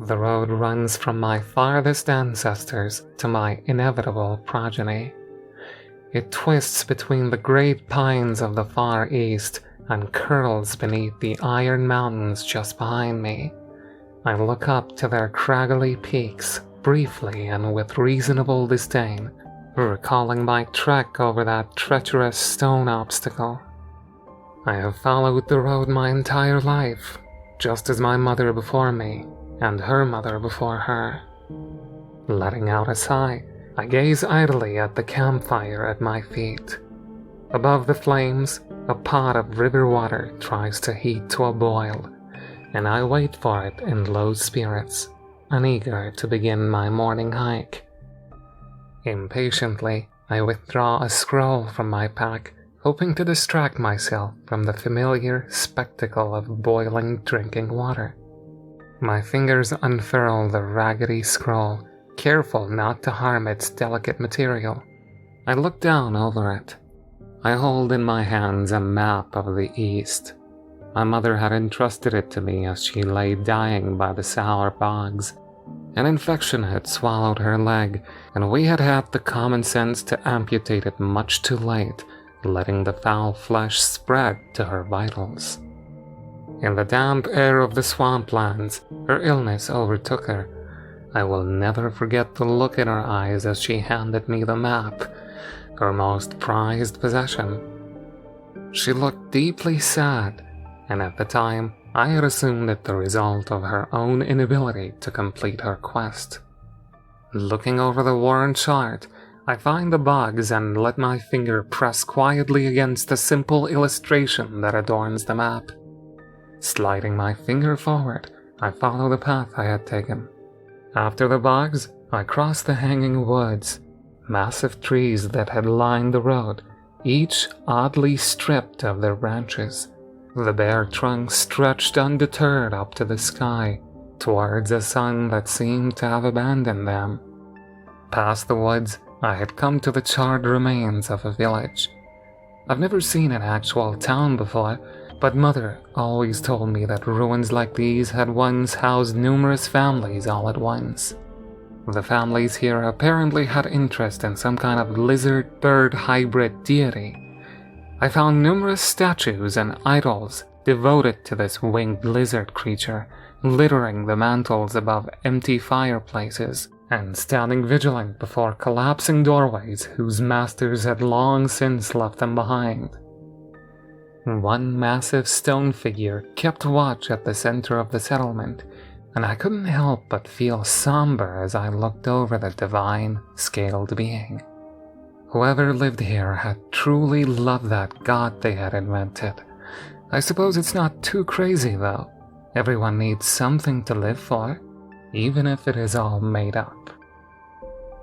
The road runs from my farthest ancestors to my inevitable progeny. It twists between the great pines of the far east and curls beneath the iron mountains just behind me. I look up to their craggily peaks briefly and with reasonable disdain, recalling my trek over that treacherous stone obstacle. I have followed the road my entire life, just as my mother before me and her mother before her. Letting out a sigh, I gaze idly at the campfire at my feet. Above the flames, a pot of river water tries to heat to a boil, and I wait for it in low spirits, uneager to begin my morning hike. Impatiently, I withdraw a scroll from my pack, hoping to distract myself from the familiar spectacle of boiling drinking water. My fingers unfurl the raggedy scroll, careful not to harm its delicate material. I look down over it. I hold in my hands a map of the East. My mother had entrusted it to me as she lay dying by the sour bogs. An infection had swallowed her leg, and we had had the common sense to amputate it much too late, letting the foul flesh spread to her vitals. In the damp air of the swamplands, her illness overtook her. I will never forget the look in her eyes as she handed me the map, her most prized possession. She looked deeply sad, and at the time, I had assumed it the result of her own inability to complete her quest. Looking over the worn chart, I find the bogs and let my finger press quietly against the simple illustration that adorns the map. Sliding my finger forward, I follow the path I had taken. After the bogs, I cross the hanging woods, massive trees that had lined the road, each oddly stripped of their branches. The bare trunks stretched undeterred up to the sky, towards a sun that seemed to have abandoned them. Past the woods, I had come to the charred remains of a village. I've never seen an actual town before, but Mother always told me that ruins like these had once housed numerous families all at once. The families here apparently had interest in some kind of lizard-bird hybrid deity. I found numerous statues and idols devoted to this winged lizard creature, littering the mantels above empty fireplaces, and standing vigilant before collapsing doorways whose masters had long since left them behind. One massive stone figure kept watch at the center of the settlement, and I couldn't help but feel somber as I looked over the divine, scaled being. Whoever lived here had truly loved that god they had invented. I suppose it's not too crazy, though. Everyone needs something to live for, even if it is all made up.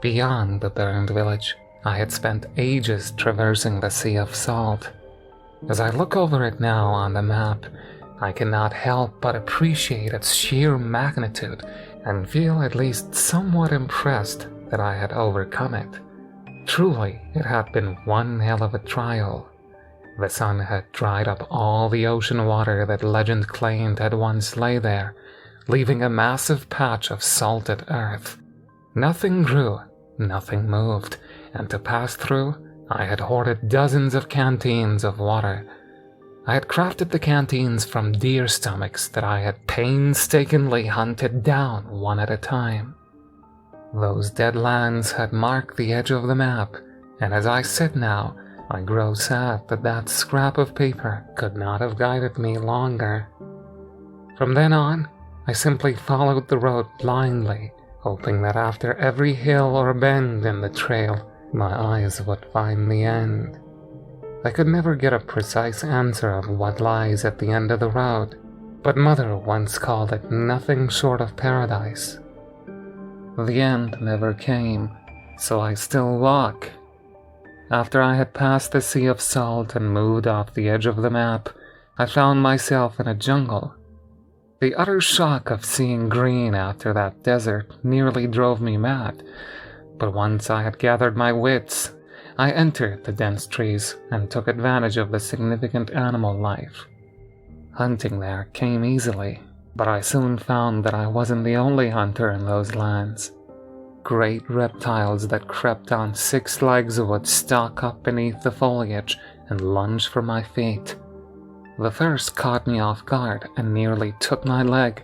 Beyond the burned village, I had spent ages traversing the Sea of Salt. As I look over it now on the map, I cannot help but appreciate its sheer magnitude and feel at least somewhat impressed that I had overcome it. Truly, it had been one hell of a trial. The sun had dried up all the ocean water that legend claimed had once lay there, leaving a massive patch of salted earth. Nothing grew, nothing moved, and to pass through, I had hoarded dozens of canteens of water. I had crafted the canteens from deer stomachs that I had painstakingly hunted down one at a time. Those dead lands had marked the edge of the map, and as I sit now, I grow sad that that scrap of paper could not have guided me longer. From then on, I simply followed the road blindly, hoping that after every hill or bend in the trail, my eyes would find the end. I could never get a precise answer of what lies at the end of the road, but Mother once called it nothing short of paradise. The end never came, so I still walk. After I had passed the Sea of Salt and moved off the edge of the map, I found myself in a jungle. The utter shock of seeing green after that desert nearly drove me mad, but once I had gathered my wits, I entered the dense trees and took advantage of the significant animal life. Hunting there came easily, But I soon found that I wasn't the only hunter in those lands. Great reptiles that crept on 6 legs would stalk up beneath the foliage and lunge for my feet. The first caught me off guard and nearly took my leg,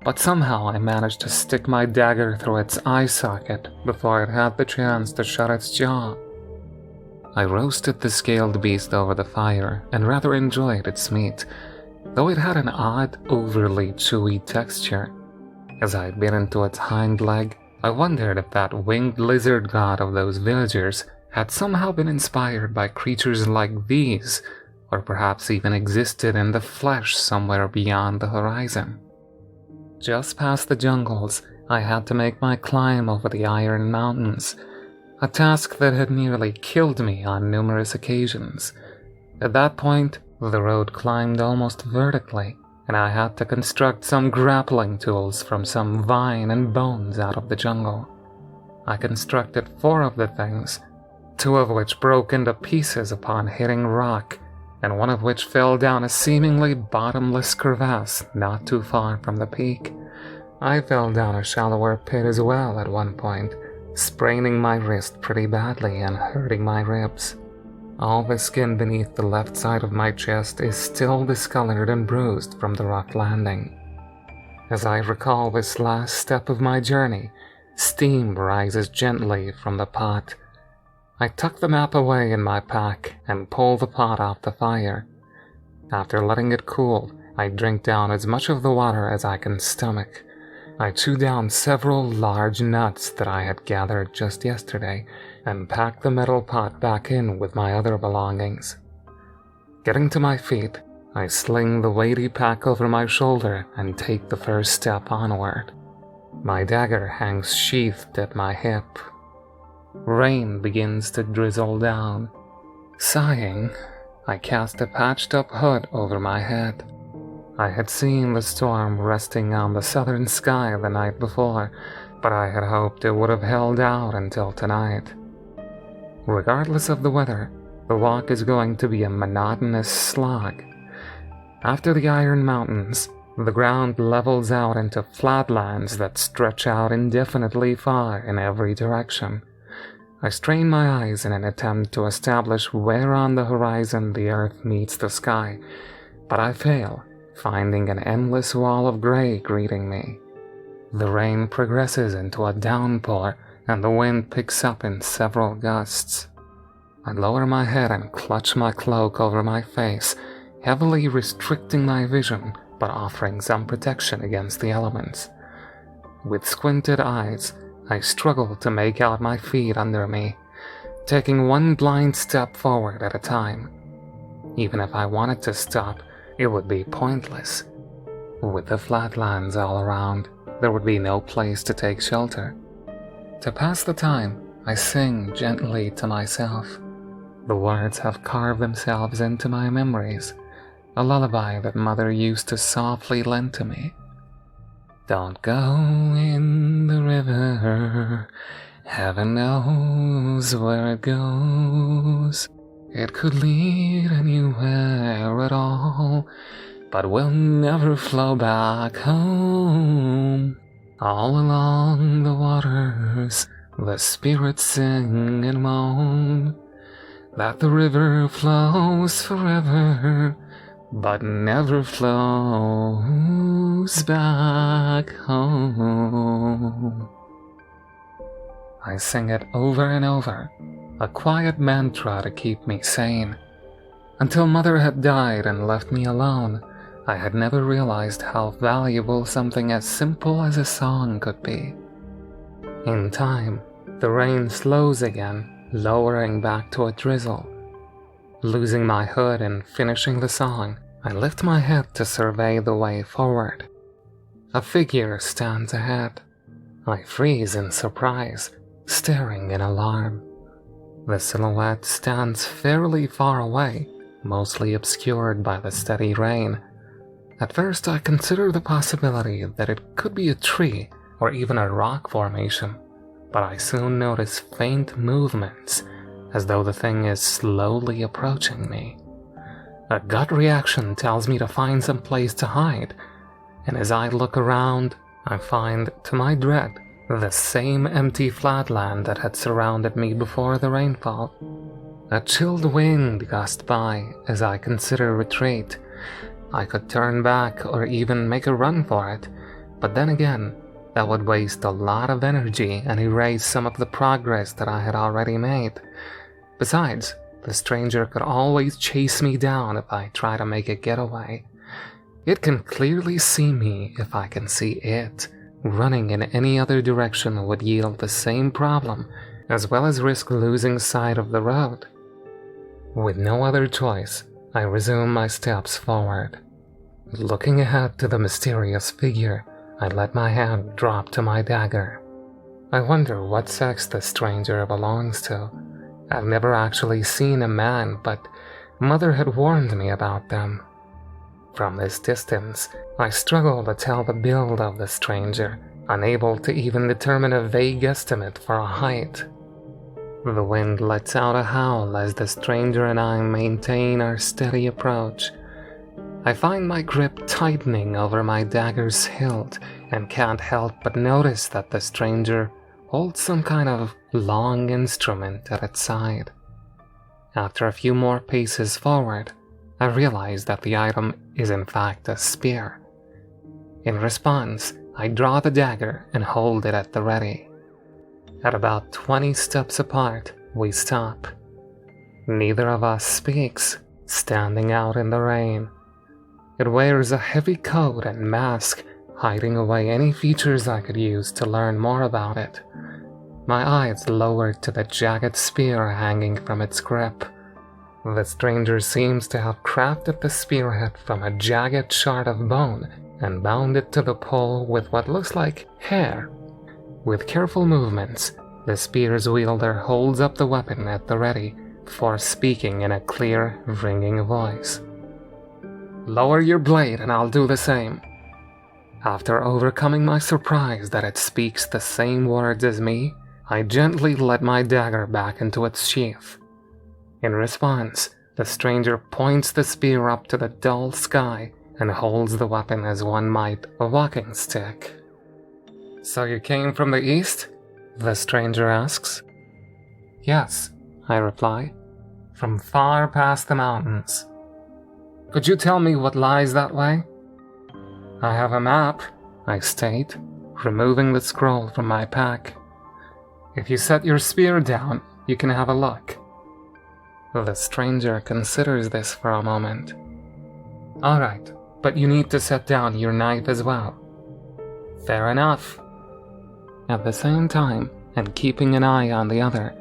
but somehow I managed to stick my dagger through its eye socket before it had the chance to shut its jaw. I roasted the scaled beast over the fire and rather enjoyed its meat, though it had an odd, overly chewy texture. As I bit into its hind leg, I wondered if that winged lizard god of those villagers had somehow been inspired by creatures like these, or perhaps even existed in the flesh somewhere beyond the horizon. Just past the jungles, I had to make my climb over the Iron Mountains, a task that had nearly killed me on numerous occasions. At that point, the road climbed almost vertically, and I had to construct some grappling tools from some vine and bones out of the jungle. I constructed 4 of the things, 2 of which broke into pieces upon hitting rock, and 1 of which fell down a seemingly bottomless crevasse not too far from the peak. I fell down a shallower pit as well at one point, spraining my wrist pretty badly and hurting my ribs. All the skin beneath the left side of my chest is still discolored and bruised from the rough landing. As I recall this last step of my journey, steam rises gently from the pot. I tuck the map away in my pack and pull the pot off the fire. After letting it cool, I drink down as much of the water as I can stomach. I chew down several large nuts that I had gathered just yesterday and pack the metal pot back in with my other belongings. Getting to my feet, I sling the weighty pack over my shoulder and take the first step onward. My dagger hangs sheathed at my hip. Rain begins to drizzle down. Sighing, I cast a patched-up hood over my head. I had seen the storm resting on the southern sky the night before, but I had hoped it would have held out until tonight. Regardless of the weather, the walk is going to be a monotonous slog. After the Iron Mountains, the ground levels out into flatlands that stretch out indefinitely far in every direction. I strain my eyes in an attempt to establish where on the horizon the earth meets the sky, but I fail, finding an endless wall of gray greeting me. The rain progresses into a downpour, and the wind picks up in several gusts. I lower my head and clutch my cloak over my face, heavily restricting my vision, but offering some protection against the elements. With squinted eyes, I struggle to make out my feet under me, taking one blind step forward at a time. Even if I wanted to stop, it would be pointless. With the flatlands all around, there would be no place to take shelter. To pass the time, I sing gently to myself. The words have carved themselves into my memories, a lullaby that Mother used to softly lend to me. Don't go in the river, heaven knows where it goes. It could lead anywhere at all, but will never flow back home. All along the waters, the spirits sing and moan, that the river flows forever, but never flows back home. I sing it over and over, a quiet mantra to keep me sane. Until Mother had died and left me alone, I had never realized how valuable something as simple as a song could be. In time, the rain slows again, lowering back to a drizzle. Losing my hood and finishing the song, I lift my head to survey the way forward. A figure stands ahead. I freeze in surprise, staring in alarm. The silhouette stands fairly far away, mostly obscured by the steady rain. At first, I consider the possibility that it could be a tree or even a rock formation, but I soon notice faint movements, as though the thing is slowly approaching me. A gut reaction tells me to find some place to hide, and as I look around, I find, to my dread, the same empty flatland that had surrounded me before the rainfall. A chilled wind gusted by as I consider retreat. I could turn back or even make a run for it, but then again, that would waste a lot of energy and erase some of the progress that I had already made. Besides, the stranger could always chase me down if I try to make a getaway. It can clearly see me if I can see it. Running in any other direction would yield the same problem, as well as risk losing sight of the road. With no other choice, I resume my steps forward. Looking ahead to the mysterious figure, I let my hand drop to my dagger. I wonder what sex the stranger belongs to. I've never actually seen a man, but Mother had warned me about them. From this distance, I struggle to tell the build of the stranger, unable to even determine a vague estimate for a height. The wind lets out a howl as the stranger and I maintain our steady approach. I find my grip tightening over my dagger's hilt and can't help but notice that the stranger holds some kind of long instrument at its side. After a few more paces forward, I realize that the item is in fact a spear. In response, I draw the dagger and hold it at the ready. At about 20 steps apart, we stop. Neither of us speaks, standing out in the rain. It wears a heavy coat and mask, hiding away any features I could use to learn more about it. My eyes lowered to the jagged spear hanging from its grip. The stranger seems to have crafted the spearhead from a jagged shard of bone and bound it to the pole with what looks like hair. With careful movements, the spear's wielder holds up the weapon at the ready before speaking in a clear, ringing voice. "Lower your blade and I'll do the same." After overcoming my surprise that it speaks the same words as me, I gently let my dagger back into its sheath. In response, the stranger points the spear up to the dull sky and holds the weapon as one might a walking stick. "So you came from the east?" the stranger asks. "Yes," I reply, "from far past the mountains." "Could you tell me what lies that way?" "I have a map," I state, removing the scroll from my pack. "If you set your spear down, you can have a look." The stranger considers this for a moment. "All right, but you need to set down your knife as well." "Fair enough." At the same time, and keeping an eye on the other,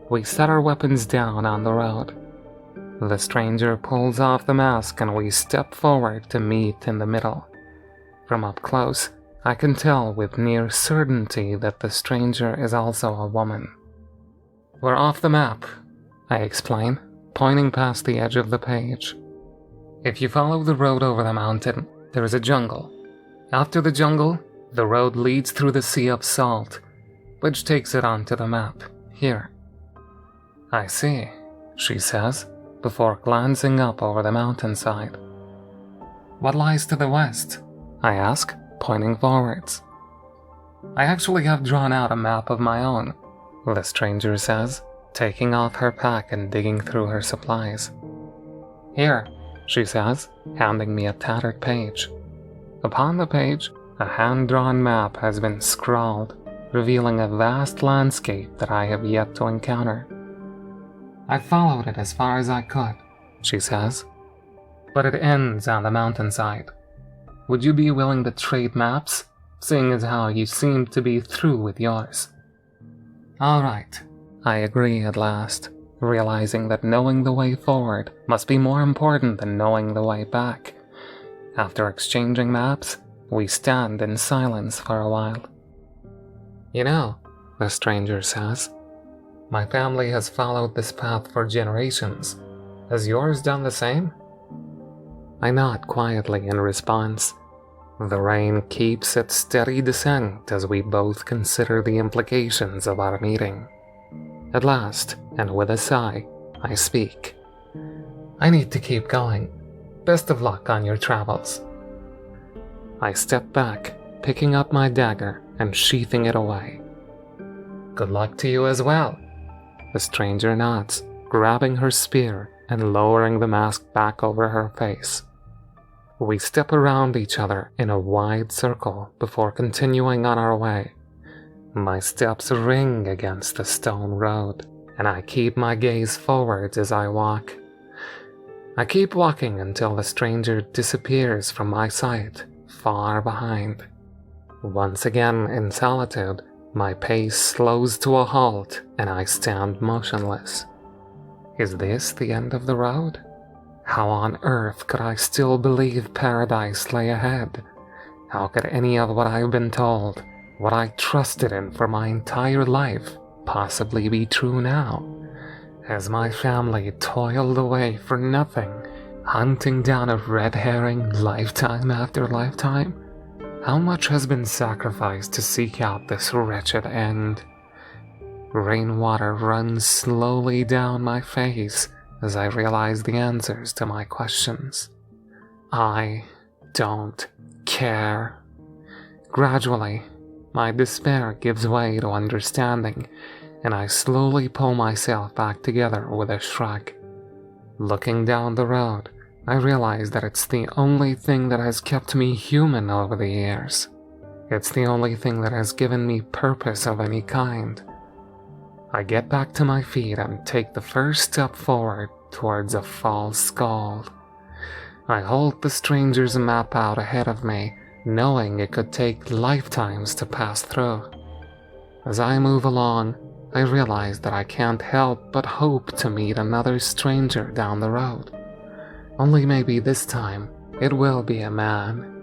we set our weapons down on the road. The stranger pulls off the mask and we step forward to meet in the middle. From up close, I can tell with near certainty that the stranger is also a woman. "We're off the map," I explain, pointing past the edge of the page. "If you follow the road over the mountain, there is a jungle. After the jungle, the road leads through the sea of salt, which takes it onto the map, here." "I see," she says, before glancing up over the mountainside. "What lies to the west?" I ask, pointing forwards. "I actually have drawn out a map of my own," the stranger says, taking off her pack and digging through her supplies. "Here," she says, handing me a tattered page. Upon the page, a hand-drawn map has been scrawled, revealing a vast landscape that I have yet to encounter. "I followed it as far as I could," she says, "but it ends on the mountainside. Would you be willing to trade maps, seeing as how you seem to be through with yours?" "All right," I agree at last, realizing that knowing the way forward must be more important than knowing the way back. After exchanging maps, we stand in silence for a while. "You know," the stranger says, "my family has followed this path for generations. Has yours done the same?" I nod quietly in response. The rain keeps its steady descent as we both consider the implications of our meeting. At last, and with a sigh, I speak. "I need to keep going. Best of luck on your travels." I step back, picking up my dagger and sheathing it away. "Good luck to you as well." The stranger nods, grabbing her spear and lowering the mask back over her face. We step around each other in a wide circle before continuing on our way. My steps ring against the stone road, and I keep my gaze forward as I walk. I keep walking until the stranger disappears from my sight, far behind. Once again in solitude, my pace slows to a halt and I stand motionless. Is this the end of the road? How on earth could I still believe paradise lay ahead? How could any of what I've been told, what I trusted in for my entire life, possibly be true now? Has my family toiled away for nothing, hunting down a red herring lifetime after lifetime? How much has been sacrificed to seek out this wretched end? Rainwater runs slowly down my face as I realize the answers to my questions. I don't care. Gradually, my despair gives way to understanding, and I slowly pull myself back together with a shrug. Looking down the road, I realize that it's the only thing that has kept me human over the years. It's the only thing that has given me purpose of any kind. I get back to my feet and take the first step forward towards a false skull. I hold the stranger's map out ahead of me, knowing it could take lifetimes to pass through. As I move along, I realize that I can't help but hope to meet another stranger down the road. Only maybe this time, it will be a man.